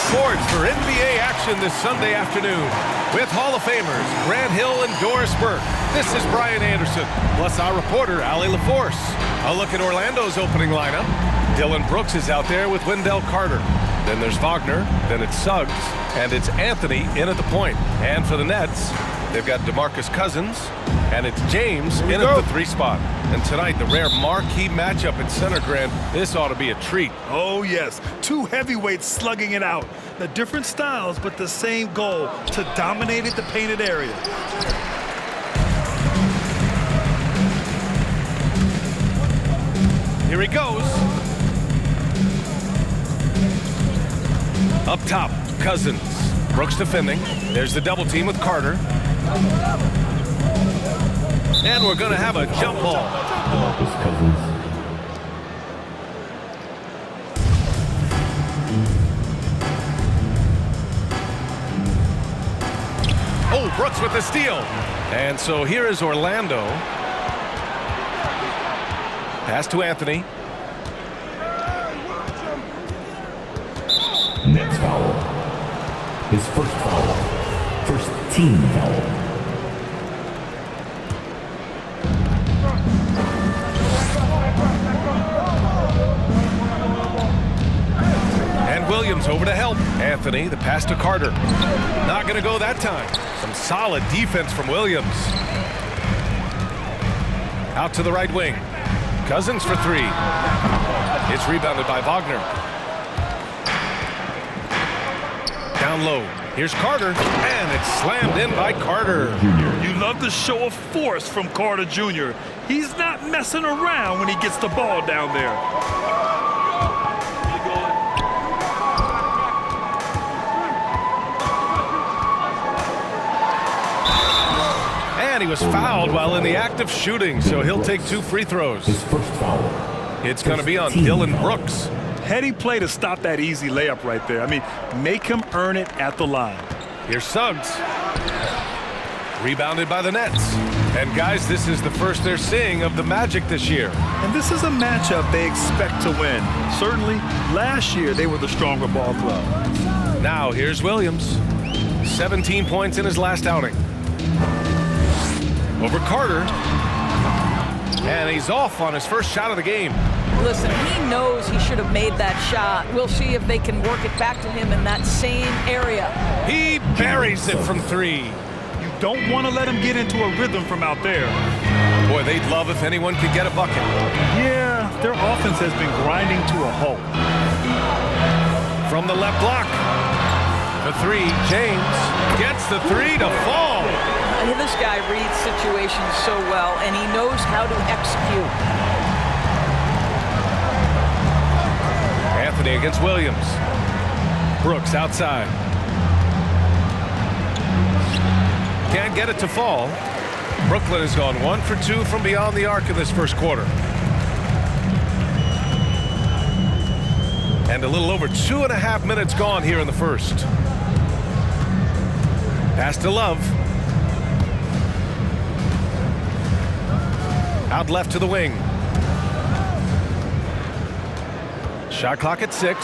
sports for NBA action this Sunday afternoon with Hall of Famers Grant Hill and Doris Burke. This is Brian Anderson, plus our reporter, Allie LaForce. A look at Orlando's opening lineup. Dylan Brooks is out there with Wendell Carter. Then there's Wagner, then it's Suggs, and it's Anthony in at the point. And for the Nets, they've got DeMarcus Cousins, and it's James in at the 3 spot. And tonight, the rare marquee matchup at center, Grant. This ought to be a treat. Oh, yes. 2 heavyweights slugging it out. The different styles, but the same goal, to dominate the painted area. Here he goes. Up top, Cousins. Brooks defending. There's the double team with Carter. And we're going to have a jump ball. Oh, Brooks with the steal. And so here is Orlando. Pass to Anthony. Next foul. His first foul. First team foul. And Williams over to help. Anthony, the pass to Carter. Not going to go that time. Some solid defense from Williams. Out to the right wing. Cousins for 3. It's rebounded by Wagner. Down low. Here's Carter, and it's slammed in by Carter. You love the show of force from Carter Jr. He's not messing around when he gets the ball down there. And he was fouled while in the act of shooting, so he'll take 2 free throws. His first foul. It's going to be on Dylan Brooks. Heady play to stop that easy layup right there. I mean, make him earn it at the line. Here's Suggs. Rebounded by the Nets. And guys, this is the first they're seeing of the Magic this year. And this is a matchup they expect to win. Certainly, last year they were the stronger ball club. Now here's Williams. 17 points in his last outing. Over Carter. And he's off on his first shot of the game. Listen, he knows he should have made that shot. We'll see if they can work it back to him in that same area. He buries it from 3. You don't want to let him get into a rhythm from out there. Boy, they'd love if anyone could get a bucket. Yeah, their offense has been grinding to a halt. From the left block. The 3, James gets the 3 to fall. This guy reads situations so well, and he knows how to execute. Anthony against Williams. Brooks outside. Can't get it to fall. Brooklyn has gone 1 for 2 from beyond the arc in this first quarter. And a little over 2.5 minutes gone here in the first. Pass to Love. Out left to the wing. Shot clock at 6.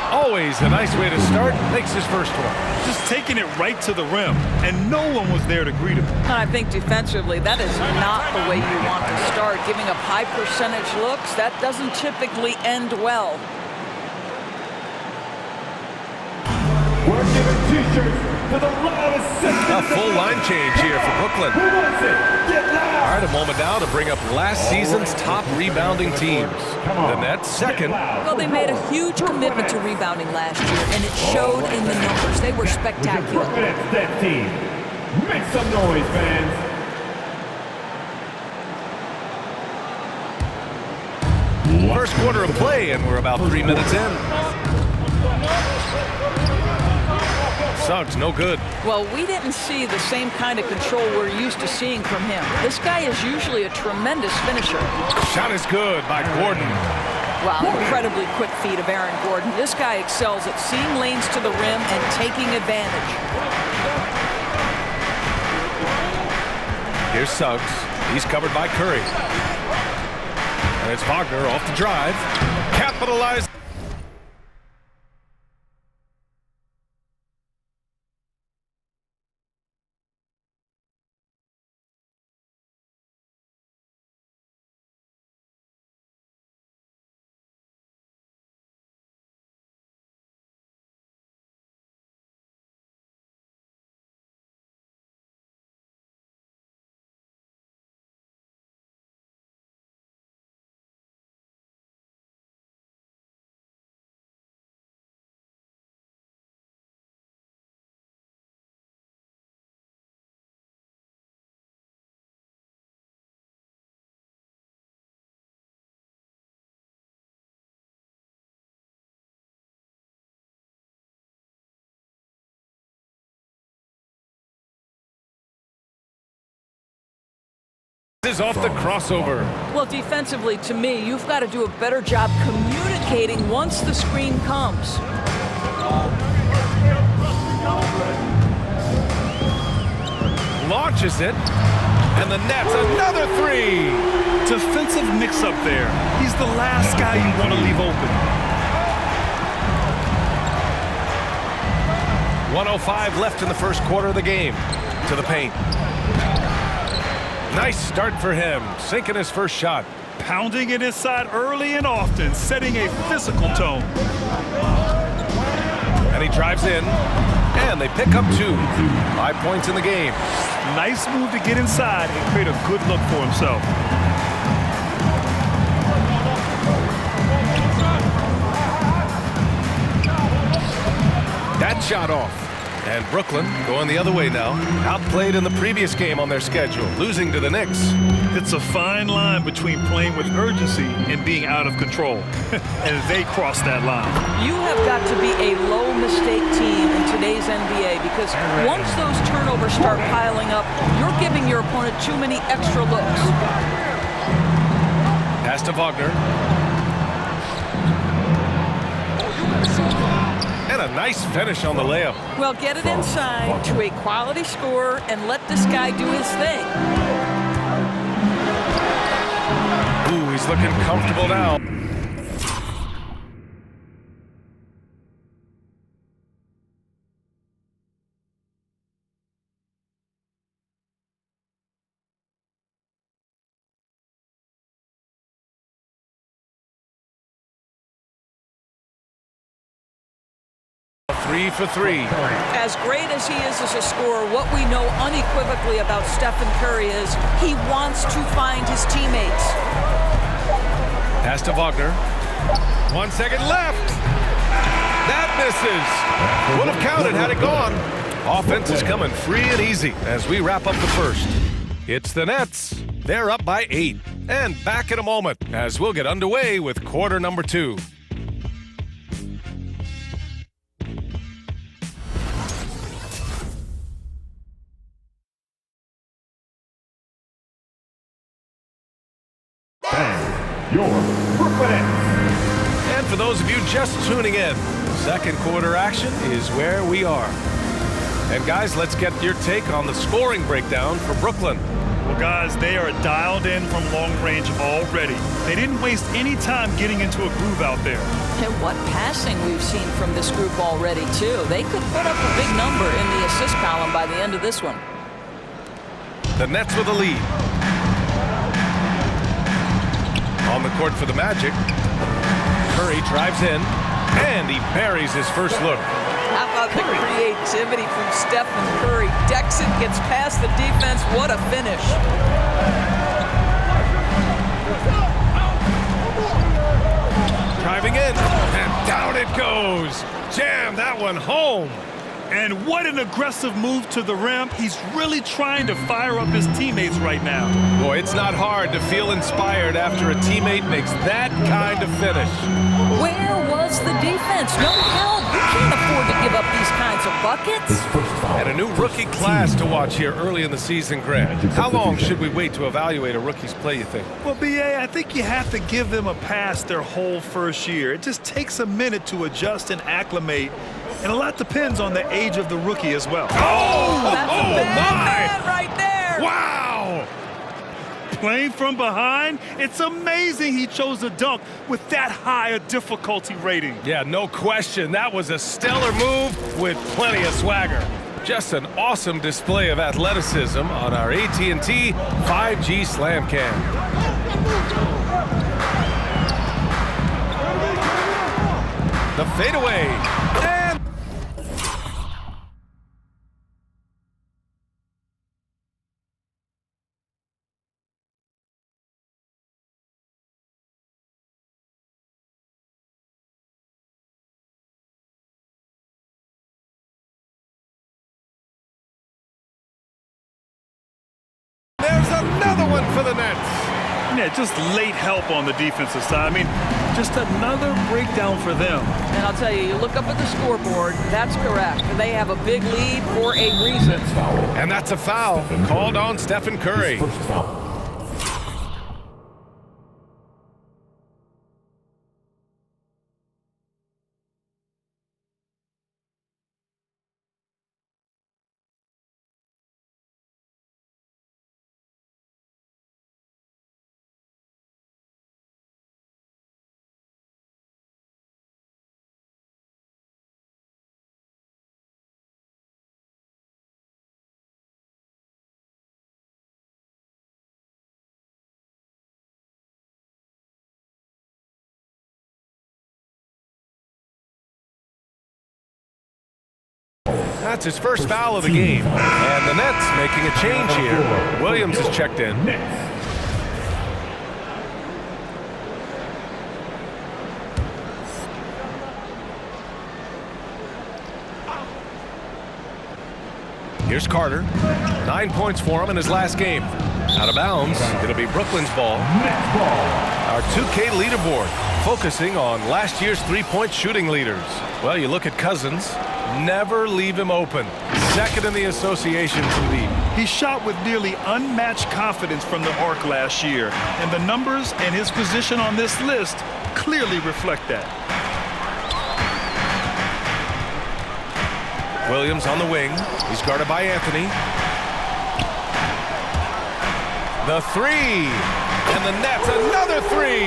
Always a nice way to start. Makes his first one. Just taking it right to the rim, and no one was there to greet him. And I think defensively, that is not the way you want to start. Giving up high percentage looks, that doesn't typically end well. We're giving t-shirts to the loudest. A full line change here for Brooklyn. All right, a moment now to bring up last season's top rebounding teams. The Nets second. Well, they made a huge commitment to rebounding last year, and it showed in the numbers. They were spectacular. That team. Make some noise, fans. First quarter of play, and we're about 3 minutes in. Suggs, no good. Well, we didn't see the same kind of control we're used to seeing from him. This guy is usually a tremendous finisher. Shot is good by Gordon. Wow, incredibly quick feet of Aaron Gordon. This guy excels at seeing lanes to the rim and taking advantage. Here's Suggs. He's covered by Curry. And it's Wagner off the drive. Capitalized. Is off the crossover. Well, defensively, to me, you've got to do a better job communicating once the screen comes. Launches it, and the net's another three. Defensive mix-up there. He's the last guy you want to leave open. 1:05 left in the first quarter of the game. To the paint. Nice start for him, sinking his first shot. Pounding it inside early and often, setting a physical tone. And he drives in, and they pick up 2. 5 points in the game. Nice move to get inside and create a good look for himself. That shot off. And Brooklyn going the other way now. Outplayed in the previous game on their schedule, losing to the Knicks. It's a fine line between playing with urgency and being out of control. And they crossed that line. You have got to be a low-mistake team in today's NBA because once those turnovers start piling up, you're giving your opponent too many extra looks. Pass to Wagner. And a nice finish on the layup. Well, get it inside to a quality scorer and let this guy do his thing. Ooh, he's looking comfortable now. Three for 3. As great as he is as a scorer, what we know unequivocally about Stephen Curry is he wants to find his teammates. Pass to Wagner. 1 second left. That misses. Would have counted had it gone. Offense is coming free and easy as we wrap up the first. It's the Nets. They're up by 8. And back in a moment as we'll get underway with quarter number 2. Your Brooklyn Nets. And for those of you just tuning in, second quarter action is where we are. And guys, let's get your take on the scoring breakdown for Brooklyn. Well, guys, they are dialed in from long range already. They didn't waste any time getting into a groove out there. And what passing we've seen from this group already, too. They could put up a big number in the assist column by the end of this one. The Nets with a lead. On the court for the Magic. Curry drives in, and he buries his first look. How about the creativity from Stephen Curry? Dexon gets past the defense. What a finish. Driving in, and down it goes. Jam that one home. And what an aggressive move to the rim. He's really trying to fire up his teammates right now. Boy, it's not hard to feel inspired after a teammate makes that kind of finish. Where was the defense? No help. You can't afford to give up these kinds of buckets. And a new rookie class to watch here early in the season, Grant. How long should we wait to evaluate a rookie's play, you think? Well, B.A., I think you have to give them a pass their whole first year. It just takes a minute to adjust and acclimate. And a lot depends on the age of the rookie as well. Oh, That's a bad man right there. Wow! Playing from behind, it's amazing he chose a dunk with that high a difficulty rating. Yeah, no question. That was a stellar move with plenty of swagger. Just an awesome display of athleticism on our AT&T 5G Slam Cam. The fadeaway. And there's another one for the Nets. Yeah, just late help on the defensive side. I mean, just another breakdown for them. And I'll tell you, you look up at the scoreboard, that's correct. They have a big lead for a reason. And that's a foul called on Stephen Curry. First foul. That's his first foul of the game. And the Nets making a change here. Williams is checked in. Here's Carter. 9 points for him in his last game. Out of bounds. It'll be Brooklyn's ball. Our 2K leaderboard focusing on last year's three-point shooting leaders. Well, you look at Cousins. Never leave him open. Second in the association to lead. He shot with nearly unmatched confidence from the arc last year, and the numbers and his position on this list clearly reflect that. Williams on the wing. He's guarded by Anthony. The three. And the Nets, another three.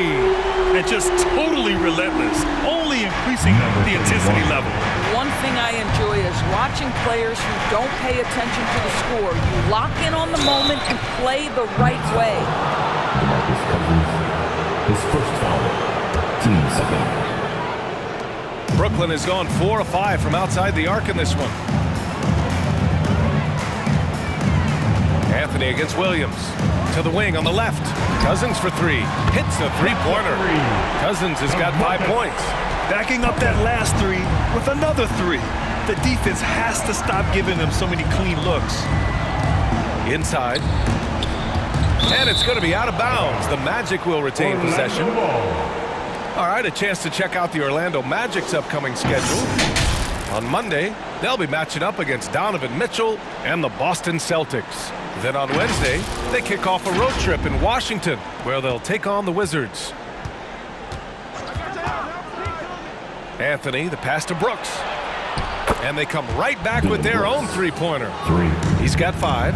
And just totally relentless, only increasing the intensity level. One thing I enjoy is watching players who don't pay attention to the score. You lock in on the moment and play the right way. DeMarcus Cousins, his first foul, team second. Brooklyn has gone 4 of 5 from outside the arc in this one. Anthony against Williams. To the wing on the left. Cousins for three. Hits the three-pointer. Cousins has got 5 points. Backing up that last three with another three. The defense has to stop giving them so many clean looks. Inside. And it's going to be out of bounds. The Magic will retain possession. All right, a chance to check out the Orlando Magic's upcoming schedule. On Monday, they'll be matching up against Donovan Mitchell and the Boston Celtics. Then on Wednesday, they kick off a road trip in Washington, where they'll take on the Wizards. Anthony, the pass to Brooks. And they come right back with their own three-pointer. He's got 5.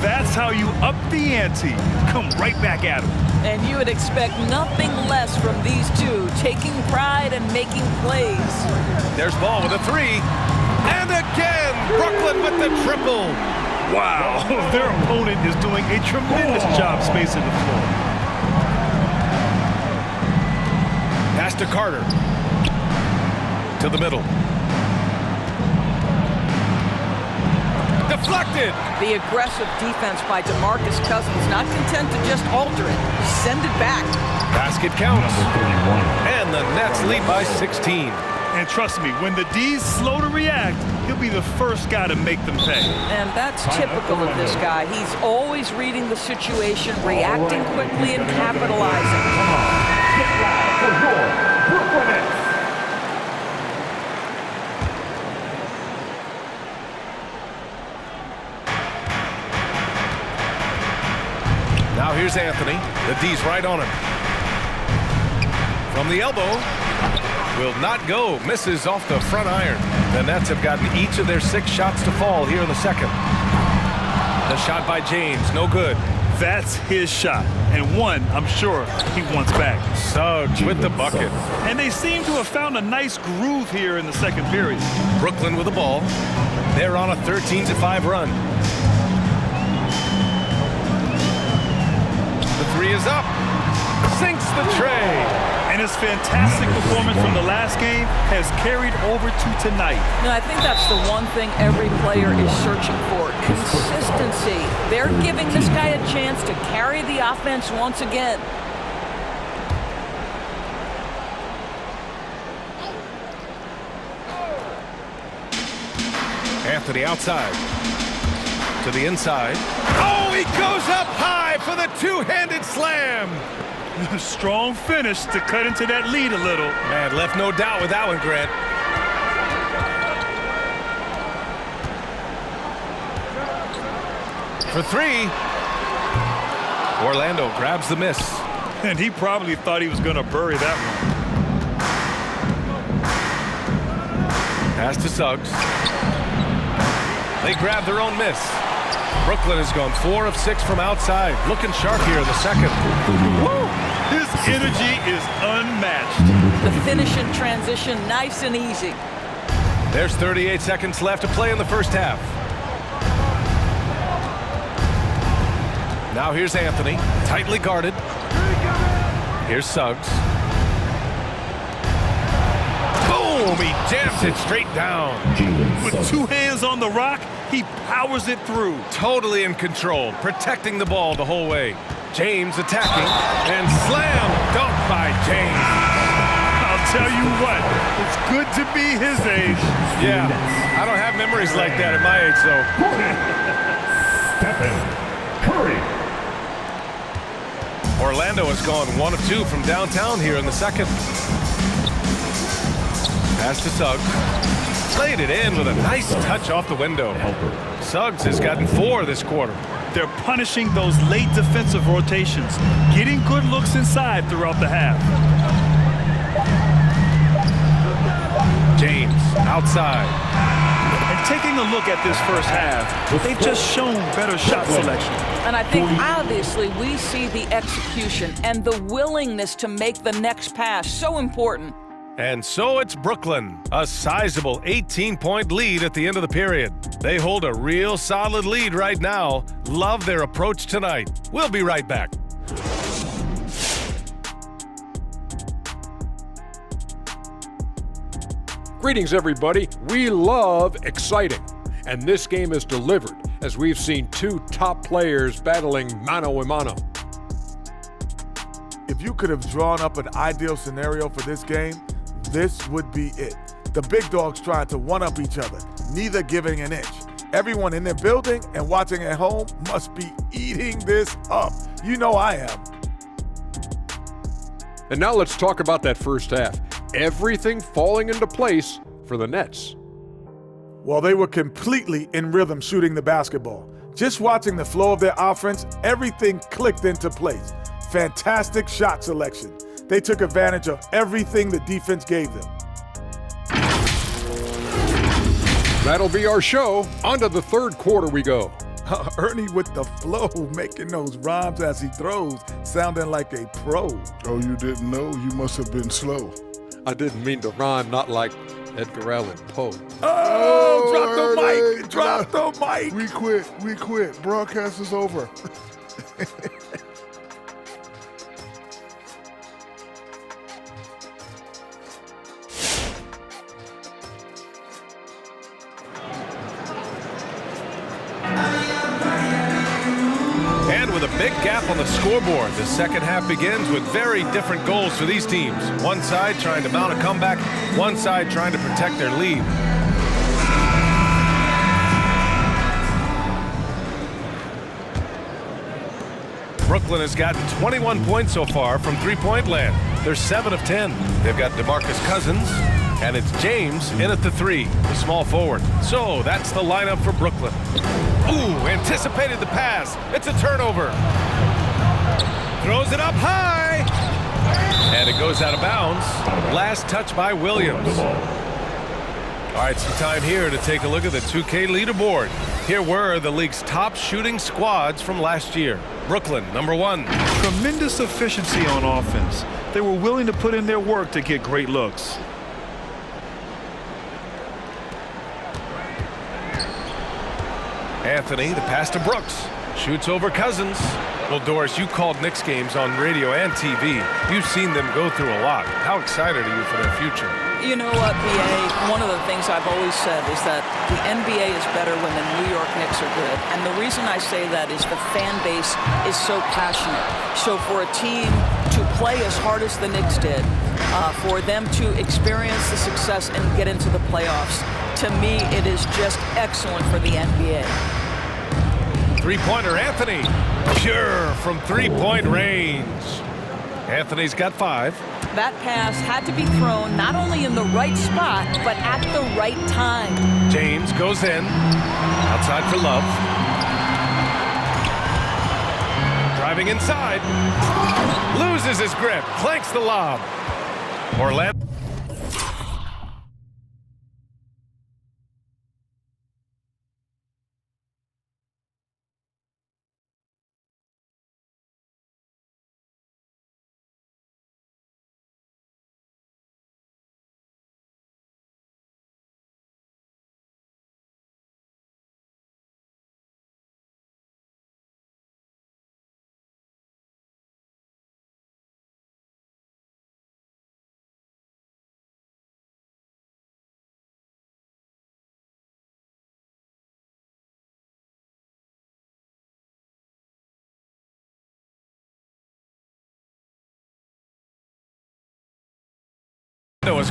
That's how you up the ante. Come right back at him. And you would expect nothing less from these two, taking pride and making plays. There's Ball with a 3. And again, Brooklyn with the triple. Wow, their opponent is doing a tremendous job spacing the floor. Pass to Carter. To the middle. Deflected. The aggressive defense by DeMarcus Cousins, not content to just alter it, send it back. Basket counts. And the Nets lead by 16. And trust me, when the D's slow to react, he'll be the first guy to make them pay. And that's typical of this guy. He's always reading the situation, reacting quickly and capitalizing. Now here's Anthony. The D's right on him. From the elbow. Will not go. Misses off the front iron. The Nets have gotten each of their 6 shots to fall here in the second. The shot by James. No good. That's his shot. And one, I'm sure, he wants back. Suggs with the bucket. And they seem to have found a nice groove here in the second period. Brooklyn with the ball. They're on a 13-5 run. The 3 is up. Sinks the tray. And his fantastic performance from the last game has carried over to tonight. No, I think that's the one thing every player is searching for. Consistency. They're giving this guy a chance to carry the offense once again. Anthony outside. To the inside. Oh, he goes up high for the two-handed slam. Strong finish to cut into that lead a little. Man, left no doubt with that one, Grant. For 3. Orlando grabs the miss. And he probably thought he was going to bury that one. Pass to Suggs. They grab their own miss. Brooklyn has gone 4 of 6 from outside. Looking sharp here in the second. Woo! His energy is unmatched. The finish in transition, nice and easy. There's 38 seconds left to play in the first half. Now here's Anthony, tightly guarded. Here's Suggs. Boom! Boom! He jams it straight down. With 2 hands on the rock, he powers it through. Totally in control, protecting the ball the whole way. James attacking, and slam dunk by James. I'll tell you what, it's good to be his age. Yeah, I don't have memories like that at my age, though. Stephen Curry. Orlando has gone 1 of 2 from downtown here in the second. Pass to Suggs. Played it in with a nice touch off the window. Suggs has gotten 4 this quarter. They're punishing those late defensive rotations, getting good looks inside throughout the half. James outside. And taking a look at this first half, they've just shown better shot selection. And I think obviously we see the execution and the willingness to make the next pass so important. And so it's Brooklyn, a sizable 18-point lead at the end of the period. They hold a real solid lead right now. Love their approach tonight. We'll be right back. Greetings, everybody. We love exciting, and this game is delivered as we've seen 2 top players battling mano a mano. If you could have drawn up an ideal scenario for this game, this would be it. The big dogs trying to one-up each other, neither giving an inch. Everyone in their building and watching at home must be eating this up. You know I am. And now let's talk about that first half. Everything falling into place for the Nets. Well, they were completely in rhythm shooting the basketball. Just watching the flow of their offense, everything clicked into place. Fantastic shot selection. They took advantage of everything the defense gave them. That'll be our show. On to the third quarter we go. Ernie with the flow, making those rhymes as he throws, sounding like a pro. Oh, you didn't know? You must have been slow. I didn't mean to rhyme, not like Edgar Allan Poe. Oh, drop the Ernie, mic, drop the mic. We quit. Broadcast is over. And with a big gap on the scoreboard, the second half begins with very different goals for these teams. One side trying to mount a comeback, one side trying to protect their lead. Brooklyn has gotten 21 points so far from three-point land. They're 7 of 10. They've got DeMarcus Cousins, and it's James in at the 3, the small forward. So that's the lineup for Brooklyn. Ooh, anticipated the pass. It's a turnover. Throws it up high. And it goes out of bounds. Last touch by Williams. All right, some time here to take a look at the 2K leaderboard. Here were the league's top shooting squads from last year. Brooklyn, number 1. Tremendous efficiency on offense. They were willing to put in their work to get great looks. Anthony, the pass to Brooks. Shoots over Cousins. Well, Doris, you called Knicks games on radio and TV. You've seen them go through a lot. How excited are you for their future? You know what, BA? One of the things I've always said is that the NBA is better when the New York Knicks are good. And the reason I say that is the fan base is so passionate. So for a team to play as hard as the Knicks did, for them to experience the success and get into the playoffs, to me, it is just excellent for the NBA. Three-pointer, Anthony. Pure from three-point range. Anthony's got 5. That pass had to be thrown not only in the right spot, but at the right time. James goes in. Outside for Love. Driving inside. Loses his grip. Clanks the lob. Orlando.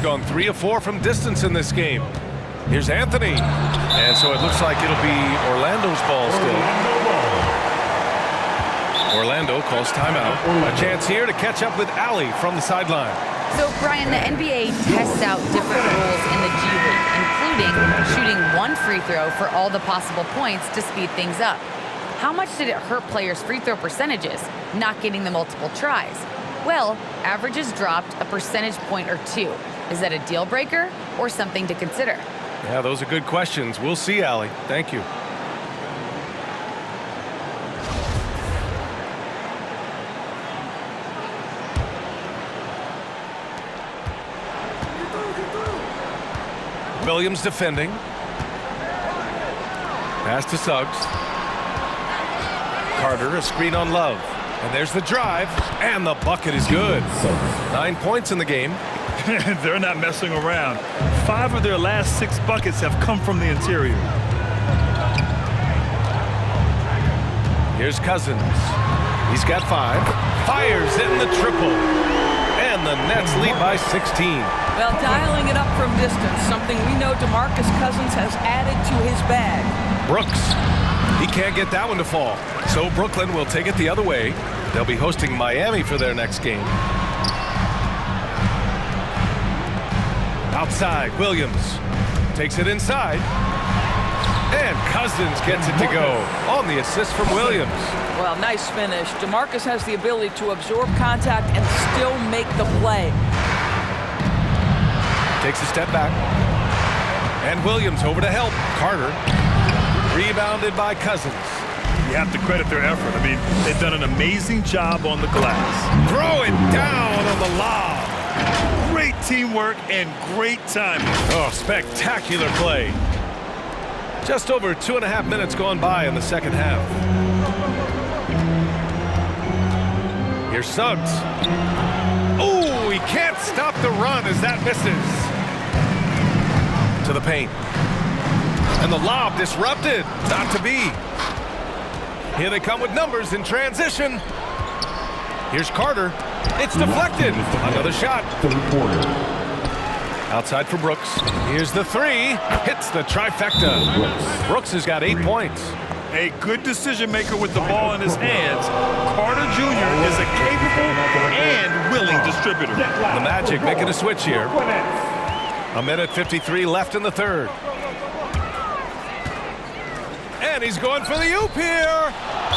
gone 3 of 4 from distance in this game. Here's Anthony. And so it looks like it'll be Orlando's ball still. Orlando calls timeout. A chance here to catch up with Allie from the sideline. So, Brian, the NBA tests out different rules in the G League, including shooting 1 free throw for all the possible points to speed things up. How much did it hurt players' free throw percentages, not getting the multiple tries? Well, averages dropped a percentage point or 2. Is that a deal breaker or something to consider? Yeah, those are good questions. We'll see, Allie. Thank you. Williams defending. Pass to Suggs. Carter, a screen on Love. And there's the drive, and the bucket is good. 9 points in the game. They're not messing around. 5 of their last 6 buckets have come from the interior. Here's Cousins. He's got 5. Fires in the triple. And the Nets lead by 16. Well, dialing it up from distance, something we know DeMarcus Cousins has added to his bag. Brooks. He can't get that one to fall. So Brooklyn will take it the other way. They'll be hosting Miami for their next game. Outside, Williams takes it inside. And Cousins gets it to go on the assist from Williams. Well, nice finish. DeMarcus has the ability to absorb contact and still make the play. Takes a step back. And Williams over to help. Carter. Rebounded by Cousins. You have to credit their effort. I mean, they've done an amazing job on the glass. Throw it down on the lob. Great teamwork and great timing. Oh, spectacular play. Just over 2.5 minutes gone by in the second half. Here's Suggs. Oh, he can't stop the run as that misses. To the paint. And the lob disrupted. Not to be. Here they come with numbers in transition. Here's Carter. It's deflected. Another shot. Outside for Brooks. Here's the 3. Hits the trifecta. Brooks has got 8 points. A good decision maker with the ball in his hands. Carter Jr. is a capable and willing distributor. The Magic making a switch here. 1:53 left in the third. And he's going for the oop here.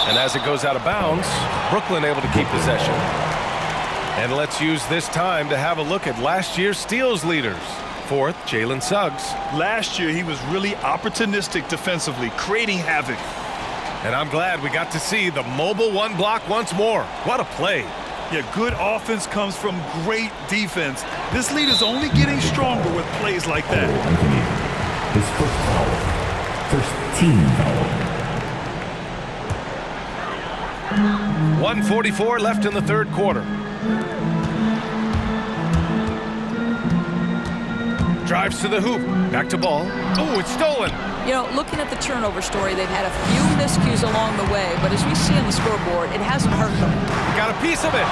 And as it goes out of bounds, Brooklyn able to keep possession. And let's use this time to have a look at last year's steals leaders. 4th, Jalen Suggs. Last year, he was really opportunistic defensively, creating havoc. And I'm glad we got to see the mobile 1 block once more. What a play. Yeah, good offense comes from great defense. This lead is only getting stronger with plays like that. His first foul. First team foul. 1:44 left in the third quarter. Drives to the hoop. Back to ball. Oh, it's stolen. You know, looking at the turnover story, they've had a few miscues along the way, but as we see on the scoreboard, it hasn't hurt them. Got a piece of it.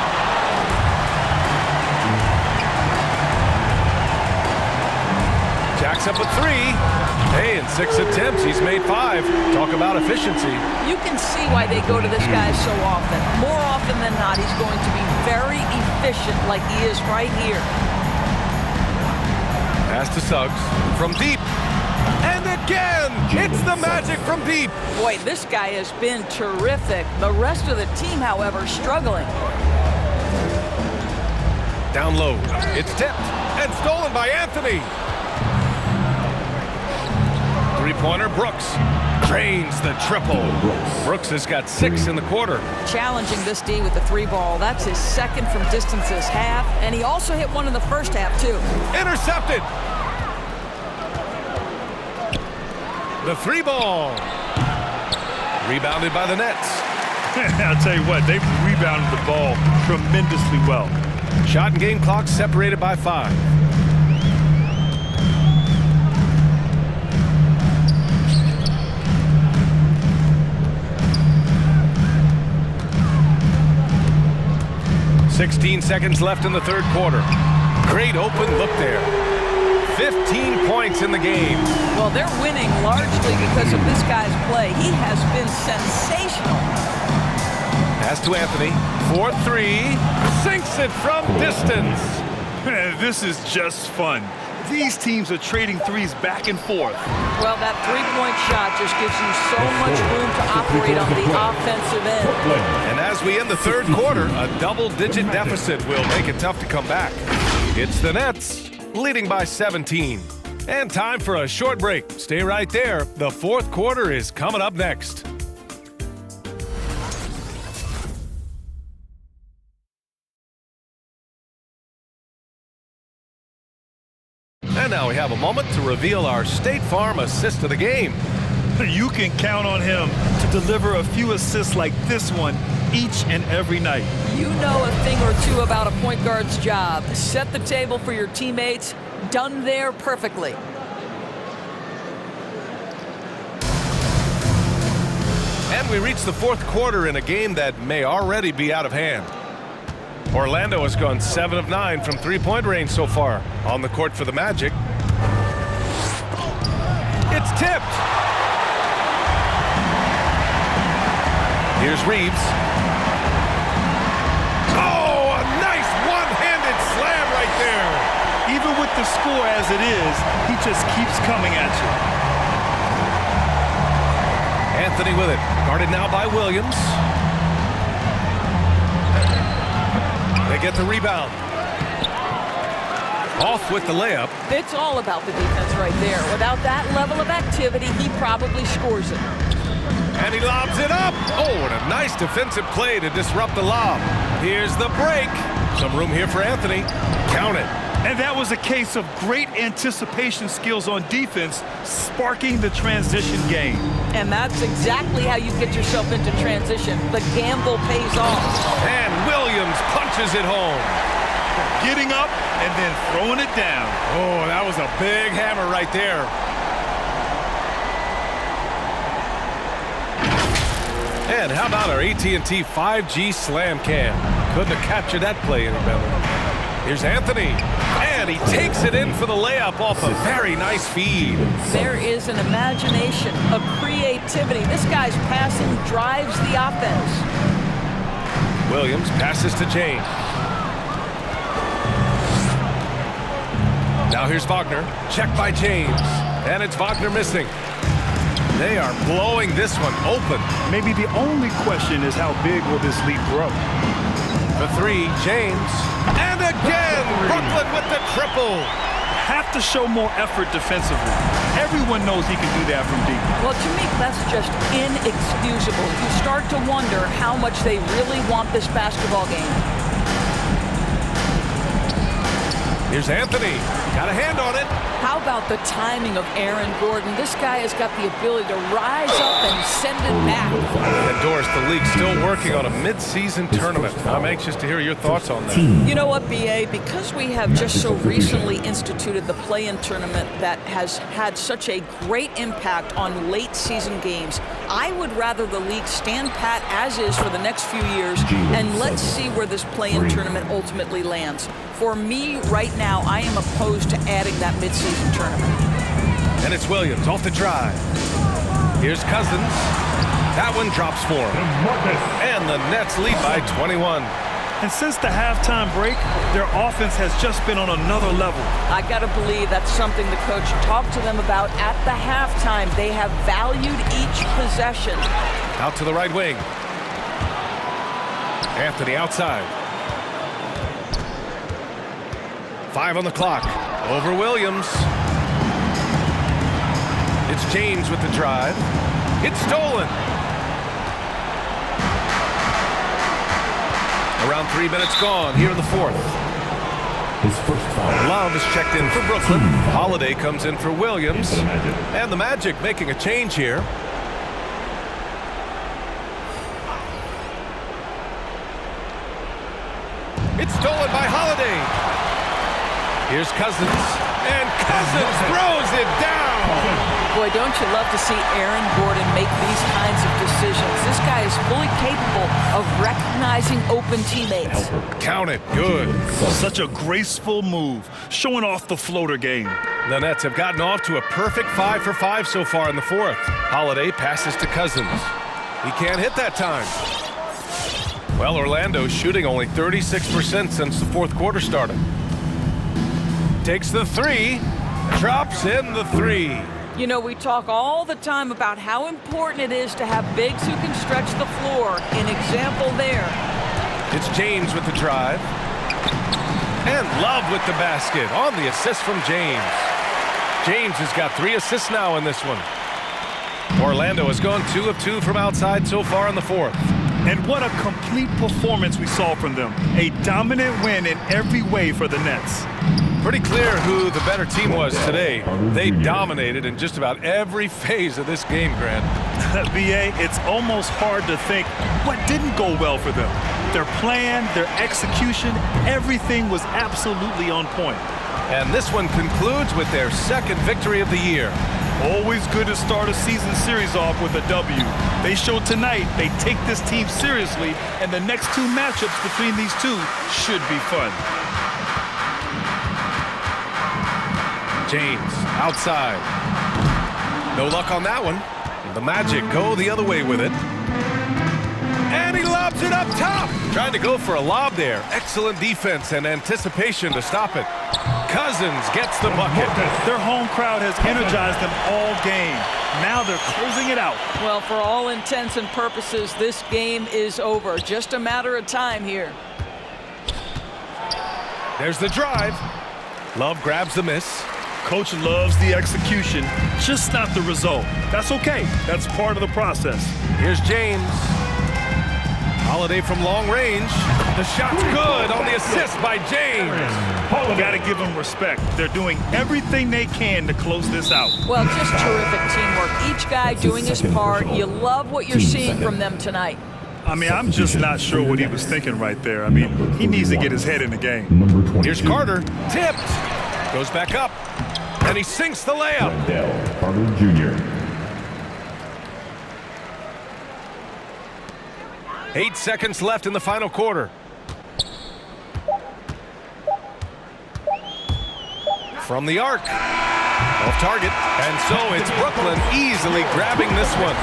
Jacks up a 3. Hey, in 6 attempts, he's made 5. Talk about efficiency. You can see why they go to this guy so often. More often than not, he's going to be very efficient like he is right here. Pass to Suggs from deep. And again, it's the Magic from deep. Boy, this guy has been terrific. The rest of the team, however, struggling. Down low. It's tipped and stolen by Anthony. Three-pointer, Brooks drains the triple. Brooks has got 6 in the quarter. Challenging this D with the 3 ball. That's his second from distance this half, and he also hit one in the first half, too. Intercepted. The 3 ball. Rebounded by the Nets. I'll tell you what, they've rebounded the ball tremendously well. Shot and game clock separated by 5. .16 seconds left in the third quarter. Great open look there. 15 points in the game. Well, they're winning largely because of this guy's play. He has been sensational. Pass to Anthony. 4-3. Sinks it from distance. Man, this is just fun. These teams are trading threes back and forth. Well, that three-point shot just gives you so much room to operate on the offensive end. And as we end the third quarter, a double-digit deficit will make it tough to come back. It's the Nets, leading by 17. And time for a short break. Stay right there. The fourth quarter is coming up next. And now we have a moment to reveal our State Farm assist of the game. You can count on him to deliver a few assists like this one each and every night. You know a thing or two about a point guard's job. Set the table for your teammates. Done there perfectly. And we reach the fourth quarter in a game that may already be out of hand. Orlando has gone 7 of 9 from three-point range so far. On the court for the Magic. It's tipped. Here's Reeves. Oh, a nice one-handed slam right there. Even with the score as it is, he just keeps coming at you. Anthony with it. Guarded now by Williams. They get the rebound. Off with the layup. It's all about the defense right there. Without that level of activity, he probably scores it. And he lobs it up. Oh, and a nice defensive play to disrupt the lob. Here's the break. Some room here for Anthony. Count it. And that was a case of great anticipation skills on defense, sparking the transition game. And that's exactly how you get yourself into transition. The gamble pays off. And Williams punches it home. Getting up and then throwing it down. Oh, that was a big hammer right there. And how about our AT&T 5G Slam Cam? Couldn't have captured that play any better. Here's Anthony, and he takes it in for the layup off a very nice feed. There is an imagination, a creativity. This guy's passing drives the offense. Williams passes to James. Now here's Wagner, checked by James, and it's Wagner missing. They are blowing this one open. Maybe the only question is how big will this lead grow? The three, James. And again, Brooklyn with the triple. Have to show more effort defensively. Everyone knows he can do that from deep. Well, to me, that's just inexcusable. You start to wonder how much they really want this basketball game. Here's Anthony. Got a hand on it. How about the timing of Aaron Gordon? This guy has got the ability to rise up and send it back. And Doris, the league's still working on a mid-season tournament. I'm anxious to hear your thoughts on that. You know what, BA? Because we have just so recently instituted the play-in tournament that has had such a great impact on late-season games, I would rather the league stand pat as is for the next few years, and let's see where this play-in tournament ultimately lands. For me, right now, I am opposed to adding that mid-season tournament. And it's Williams off the drive. Here's Cousins. That one drops for him. And the Nets lead by 21. And since the halftime break, their offense has just been on another level. I got to believe that's something the coach talked to them about at the halftime. They have valued each possession. Out to the right wing. Anthony outside. 5 on the clock. Over Williams. It's James with the drive. It's stolen. Around 3 minutes gone here in the fourth. His first foul. Love is checked in for Brooklyn. Holiday comes in for Williams. And the Magic making a change here. It's stolen by Holiday. Here's Cousins, and Cousins throws it down. Boy, Boy, don't you love to see Aaron Gordon make these kinds of decisions. This guy is fully capable of recognizing open teammates. Count it. Good. Such a graceful move, showing off the floater game. The Nets have gotten off to a perfect 5 for 5 so far in the fourth. Holiday passes to Cousins. He can't hit that time. Well, Orlando's shooting only 36% since the fourth quarter started. Takes the three, drops in the three. You know, we talk all the time about how important it is to have bigs who can stretch the floor. An example there. It's James with the drive. And Love with the basket on the assist from James. James has got 3 assists now in this one. Orlando has gone 2 of 2 from outside so far in the fourth. And what a complete performance we saw from them. A dominant win in every way for the Nets. Pretty clear who the better team was today. They dominated in just about every phase of this game, Grant. BA, it's almost hard to think what didn't go well for them. Their plan, their execution, everything was absolutely on point. And this one concludes with their second victory of the year. Always good to start a season series off with a W. They showed tonight they take this team seriously, and the next 2 matchups between these two should be fun. James outside. No luck on that one. The Magic go the other way with it. And he lobs it up top. Trying to go for a lob there. Excellent defense and anticipation to stop it. Cousins gets the bucket. Their home crowd has energized them all game. Now they're closing it out. Well, for all intents and purposes, this game is over. Just a matter of time here. There's the drive. Love grabs the miss. Coach loves the execution, just not the result. That's okay. That's part of the process. Here's James. Holiday from long range. The shot's good on the assist by James. Got to give them respect. They're doing everything they can to close this out. Well, just terrific teamwork. Each guy doing his part. You love what you're seeing from them tonight. I mean, I'm just not sure what he was thinking right there. I mean, he needs to get his head in the game. Here's Carter. Tipped. Goes back up. And he sinks the layup. Carter Jr. 8 seconds left in the final quarter. From the arc. Off target. And so it's Brooklyn easily grabbing this one.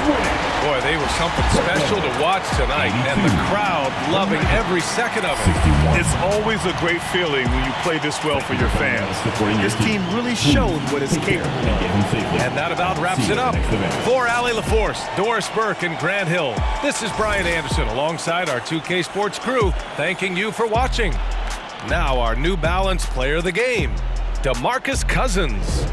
Boy, they were something special to watch tonight. And the crowd loving every second of it. It's always a great feeling when you play this well for your fans. This team really showed what it's capable of. And that about wraps it up. For Allie LaForce, Doris Burke, and Grant Hill, this is Brian Anderson alongside our 2K Sports crew, thanking you for watching. Now our New Balance player of the game, DeMarcus Cousins.